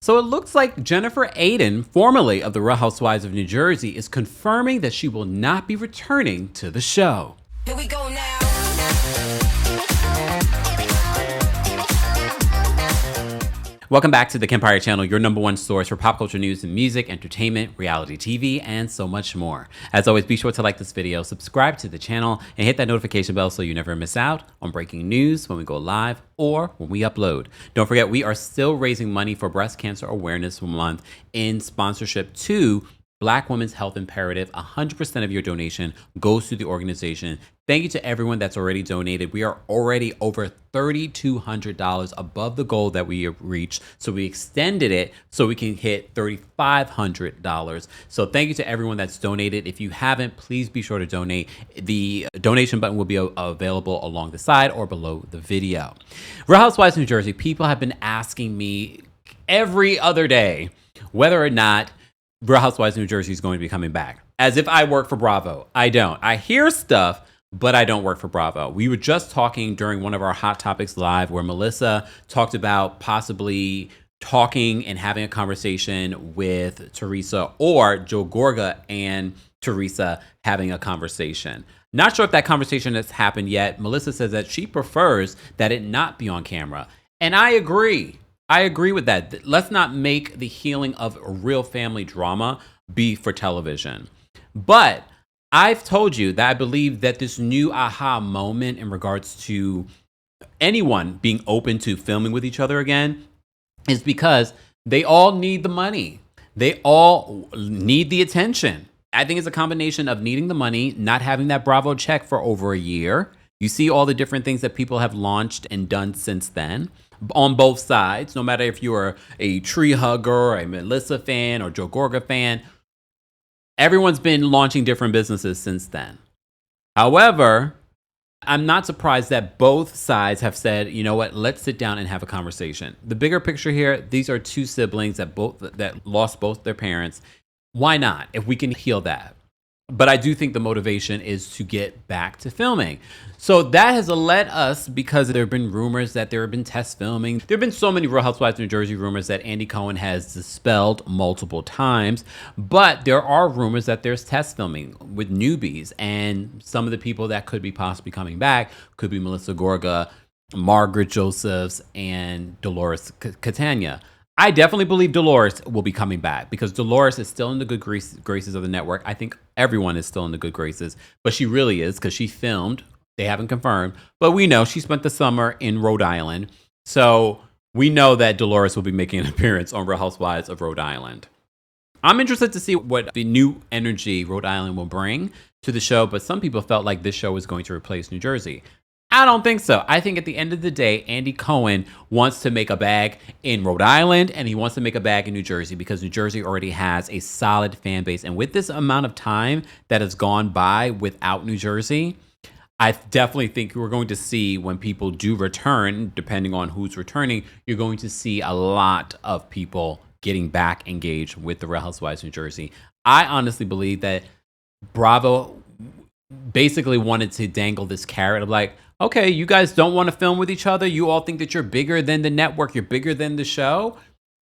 So it looks like Jennifer Aydin, formerly of the Real Housewives of New Jersey, is confirming that she will not be returning to the show. Here we go now. Welcome back to the Kempire channel, your #1 source for pop culture news and music, entertainment, reality TV, and so much more. As always, be sure to like this video, subscribe to the channel, and hit that notification bell so you never miss out on breaking news when we go live or when we upload. Don't forget, we are still raising money for Breast Cancer Awareness Month in sponsorship to Black Women's Health Imperative. 100% of your donation goes to the organization. Thank you to everyone that's already donated. We are already over $3,200 above the goal that we have reached. So we extended it so we can hit $3,500. So thank you to everyone that's donated. If you haven't, please be sure to donate. The donation button will be available along the side or below the video. Real Housewives of New Jersey, people have been asking me every other day whether or not Real Housewives of New Jersey is going to be coming back. As if I work for Bravo. I don't. I hear stuff, but I don't work for Bravo. We were just talking during one of our Hot Topics Live where Melissa talked about possibly talking and having a conversation with Teresa, or Joe Gorga and Teresa having a conversation. Not sure if that conversation has happened yet. Melissa says that she prefers that it not be on camera. And I agree. I agree with that. Let's not make the healing of a real family drama be for television. But I've told you that I believe that this new aha moment in regards to anyone being open to filming with each other again is because they all need the money. They all need the attention. I think it's a combination of needing the money, not having that Bravo check for over a year. You see all the different things that people have launched and done since then on both sides, no matter if you're a tree hugger, a Melissa fan, or Joe Gorga fan. Everyone's been launching different businesses since then. However, I'm not surprised that both sides have said, you know what, let's sit down and have a conversation. The bigger picture here, these are two siblings that lost both their parents. Why not, if we can heal that? But I do think the motivation is to get back to filming. So that has led us, because there have been rumors that there have been test filming. There have been so many Real Housewives of New Jersey rumors that Andy Cohen has dispelled multiple times. But there are rumors that there's test filming with newbies. And some of the people that could be possibly coming back could be Melissa Gorga, Margaret Josephs, and Dolores Catania. I definitely believe Dolores will be coming back because Dolores is still in the good graces of the network. I think everyone is still in the good graces, but she really is because she filmed. They haven't confirmed, but we know she spent the summer in Rhode Island. So we know that Dolores will be making an appearance on Real Housewives of Rhode Island. I'm interested to see what the new energy Rhode Island will bring to the show, but some people felt like this show was going to replace New Jersey. I don't think so. I think at the end of the day, Andy Cohen wants to make a bag in Rhode Island and he wants to make a bag in New Jersey because New Jersey already has a solid fan base. And with this amount of time that has gone by without New Jersey, I definitely think we're going to see when people do return, depending on who's returning, you're going to see a lot of people getting back engaged with the Real Housewives of New Jersey. I honestly believe that Bravo basically wanted to dangle this carrot of like, okay, you guys don't want to film with each other. You all think that you're bigger than the network. You're bigger than the show.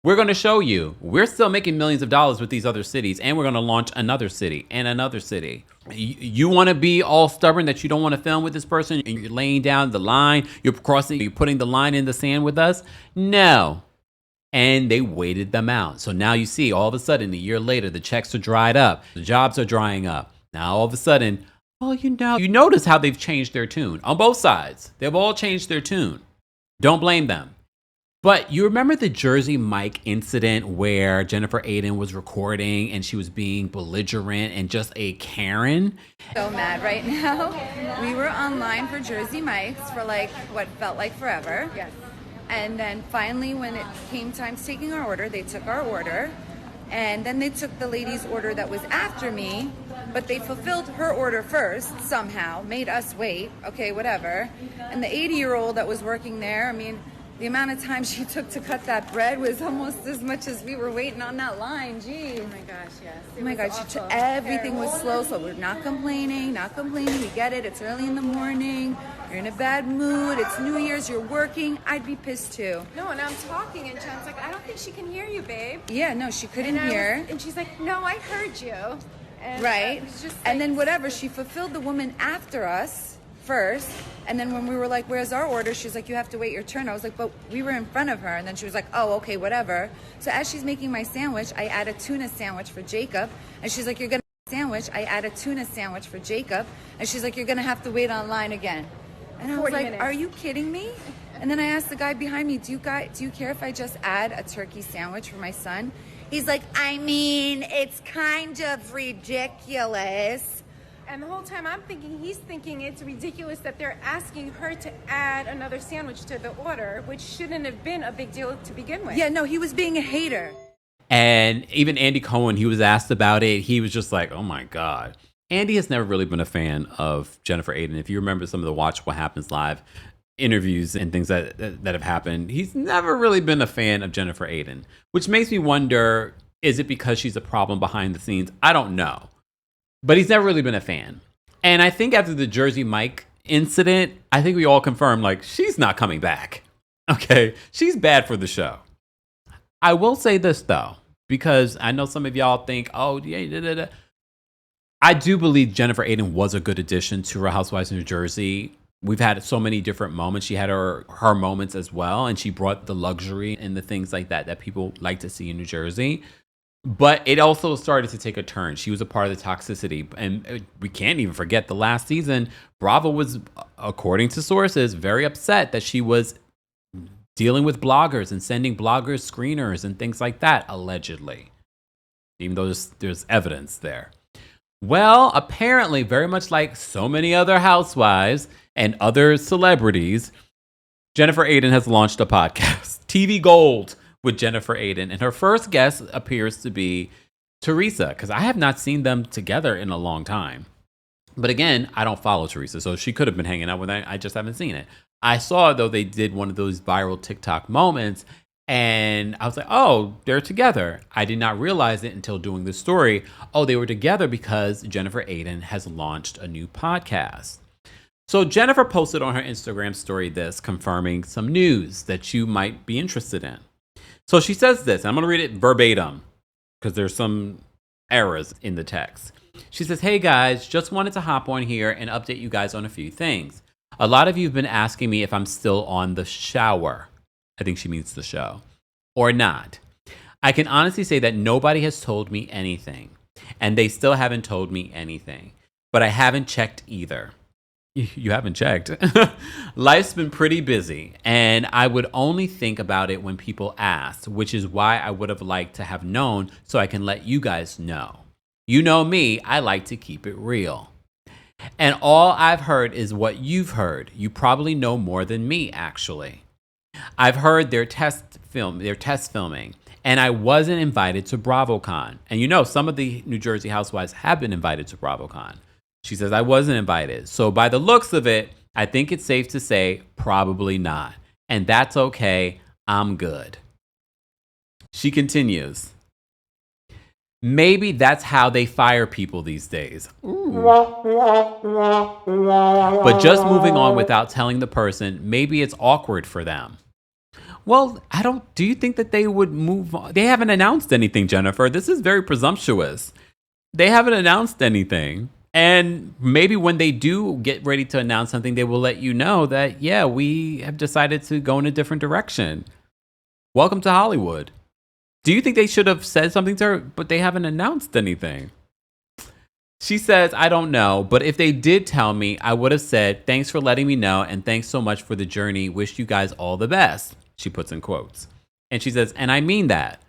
We're going to show you. We're still making millions of dollars with these other cities, and we're going to launch another city and another city. You want to be all stubborn that you don't want to film with this person, and you're laying down the line. You're putting the line in the sand with us? No. And they waited them out. So now you see, all of a sudden, a year later, the checks are dried up. The jobs are drying up. Now, all of a sudden, well, you notice how they've changed their tune on both sides. They've all changed their tune. Don't blame them. But you remember the Jersey Mike incident where Jennifer Aydin was recording and she was being belligerent and just a Karen? So mad right now. We were online for Jersey Mike's for like what felt like forever. Yes. And then finally when it came time to taking our order, they took our order. And then they took the lady's order that was after me, but they fulfilled her order first somehow, made us wait, okay, whatever. And the 80-year-old that was working there, I mean, The amount of time she took to cut that bread was almost as much as we were waiting on that line. Geez. Oh my gosh, yes. Oh my gosh, everything was slow, so we're not complaining. We get it. It's early in the morning. You're in a bad mood. It's New Year's. You're working. I'd be pissed too. No, and I'm talking, and Jen's like, I don't think she can hear you, babe. Yeah, no, she couldn't hear. And she's like, no, I heard you. And right. Just and then whatever, she fulfilled the woman after us first. And then when we were like, where's our order? She's like, you have to wait your turn. I was like, but we were in front of her. And then she was like, oh, okay, whatever. So as she's making my sandwich, I add a tuna sandwich for Jacob. And she's like, you're going to sandwich. I add a tuna sandwich for Jacob. And she's like, you're going to have to wait online again. And I was like, minutes. Are you kidding me? And then I asked the guy behind me, do you care if I just add a turkey sandwich for my son? He's like, I mean, it's kind of ridiculous. And the whole time he's thinking it's ridiculous that they're asking her to add another sandwich to the order, which shouldn't have been a big deal to begin with. Yeah, no, he was being a hater. And even Andy Cohen, he was asked about it. He was just like, oh my God. Andy has never really been a fan of Jennifer Aydin. If you remember some of the Watch What Happens Live interviews and things that have happened, he's never really been a fan of Jennifer Aydin, which makes me wonder, is it because she's a problem behind the scenes? I don't know. But he's never really been a fan. And I think after the Jersey Mike incident, I think we all confirmed, like, she's not coming back. Okay? She's bad for the show. I will say this, though, because I know some of y'all think, oh, yeah, I do believe Jennifer Aydin was a good addition to Real Housewives of New Jersey. We've had so many different moments. She had her moments as well, and she brought the luxury and the things like that people like to see in New Jersey. But it also started to take a turn. She was a part of the toxicity. And we can't even forget the last season, Bravo was, according to sources, very upset that she was dealing with bloggers and sending bloggers screeners and things like that, allegedly. Even though there's evidence there. Well, apparently, very much like so many other housewives and other celebrities, Jennifer Aydin has launched a podcast, TV Gold with Jennifer Aydin. And her first guest appears to be Teresa, because I have not seen them together in a long time. But again, I don't follow Teresa, so she could have been hanging out with her. I just haven't seen it. I saw, though, they did one of those viral TikTok moments, and I was like, oh, they're together. I did not realize it until doing the story. Oh, they were together because Jennifer Aydin has launched a new podcast. So Jennifer posted on her Instagram story this, confirming some news that you might be interested in. So she says this, and I'm going to read it verbatim because there's some errors in the text. She says, hey guys, just wanted to hop on here and update you guys on a few things. A lot of you have been asking me if I'm still on the shower. I think she means the show. Or not. I can honestly say that nobody has told me anything. And they still haven't told me anything. But I haven't checked either. You haven't checked. Life's been pretty busy. And I would only think about it when people asked, which is why I would have liked to have known so I can let you guys know. You know me, I like to keep it real. And all I've heard is what you've heard. You probably know more than me, actually. I've heard their test filming, and I wasn't invited to BravoCon. And you know, some of the New Jersey housewives have been invited to BravoCon. She says, I wasn't invited. So by the looks of it, I think it's safe to say probably not. And that's okay. I'm good. She continues. Maybe that's how they fire people these days. Ooh. But just moving on without telling the person, maybe it's awkward for them. Well, do you think that they would move on? They haven't announced anything, Jennifer. This is very presumptuous. They haven't announced anything. And maybe when they do get ready to announce something, they will let you know that, yeah, we have decided to go in a different direction. Welcome to Hollywood. Do you think they should have said something to her, but they haven't announced anything? She says, I don't know, but if they did tell me, I would have said, thanks for letting me know, and thanks so much for the journey. Wish you guys all the best. She puts in quotes. And she says, and I mean that.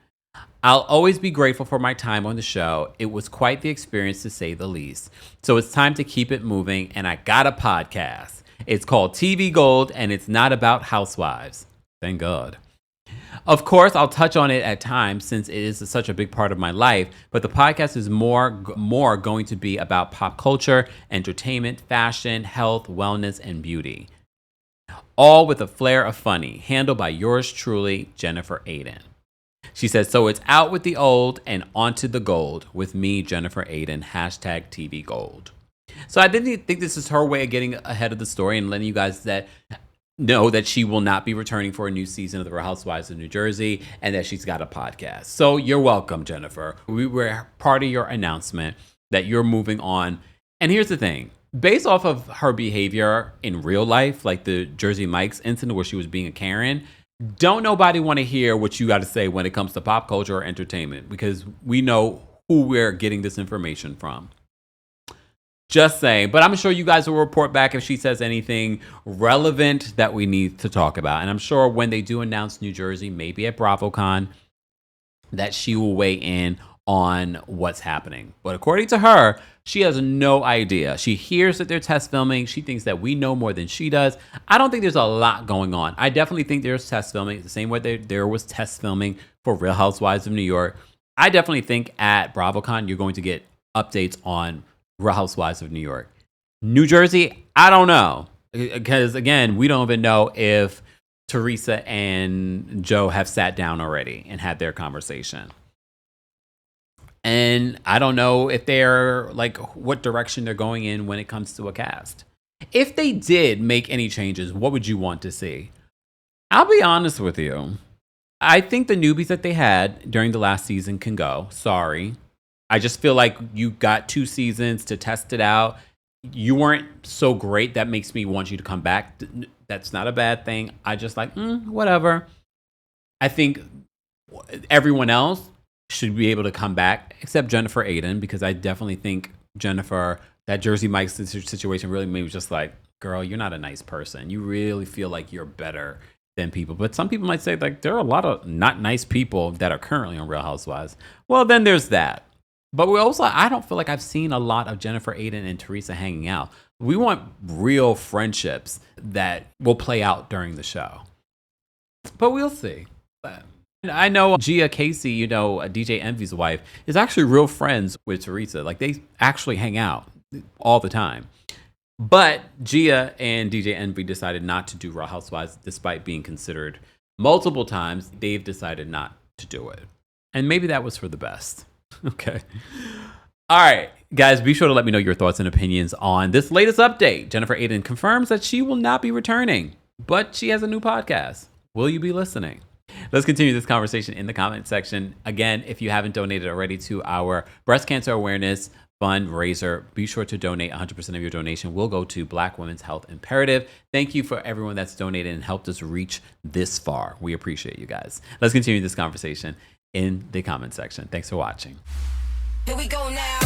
I'll always be grateful for my time on the show. It was quite the experience, to say the least. So it's time to keep it moving, and I got a podcast. It's called TV Gold, and it's not about housewives. Thank God. Of course, I'll touch on it at times since it is such a big part of my life, but the podcast is more going to be about pop culture, entertainment, fashion, health, wellness, and beauty. all with a flair of funny, handled by yours truly, Jennifer Aydin. She says, so it's out with the old and onto the gold with me, Jennifer Aydin, hashtag TV Gold. So I didn't think this is her way of getting ahead of the story and letting you guys know that she will not be returning for a new season of The Real Housewives of New Jersey and that she's got a podcast. So you're welcome, Jennifer. We were part of your announcement that you're moving on. And here's the thing. Based off of her behavior in real life, like the Jersey Mike's incident where she was being a Karen, don't nobody want to hear what you got to say when it comes to pop culture or entertainment, because we know who we're getting this information from. Just saying. But I'm sure you guys will report back if she says anything relevant that we need to talk about. And I'm sure when they do announce New Jersey, maybe at BravoCon, that she will weigh in on what's happening. But according to her, she has no idea. She hears that they're test filming. She thinks that we know more than she does. I don't think there's a lot going on. I definitely think there's test filming. The same way there was test filming for Real Housewives of New York. I definitely think at BravoCon, you're going to get updates on Real Housewives of New York. New Jersey, I don't know. Because, again, we don't even know if Teresa and Joe have sat down already and had their conversation. And I don't know if they're like what direction they're going in when it comes to a cast. If they did make any changes, what would you want to see? I'll be honest with you. I think the newbies that they had during the last season can go. Sorry. I just feel like you got 2 seasons to test it out. You weren't so great. That makes me want you to come back. That's not a bad thing. I just like, whatever. I think everyone else should be able to come back, except Jennifer Aydin, because I definitely think Jennifer, that Jersey Mike's situation really made me just like, girl, you're not a nice person. You really feel like you're better than people. But some people might say like there are a lot of not nice people that are currently on Real Housewives. Well, then there's that. But we also, I don't feel like I've seen a lot of Jennifer Aydin and Teresa hanging out. We want real friendships that will play out during the show. But we'll see. I know Gia Casey, DJ Envy's wife, is actually real friends with Teresa. Like they actually hang out all the time. But Gia and DJ Envy decided not to do Real Housewives despite being considered multiple times. They've decided not to do it. And maybe that was for the best. Okay. All right, guys, be sure to let me know your thoughts and opinions on this latest update. Jennifer Aydin confirms that she will not be returning, but she has a new podcast. Will you be listening? Let's continue this conversation in the comment section. Again, if you haven't donated already to our breast cancer awareness fundraiser, be sure to donate. 100% of your donation will go to Black Women's Health Imperative. Thank you for everyone that's donated and helped us reach this far. We appreciate you guys. Let's continue this conversation in the comment section. Thanks for watching. Here we go now.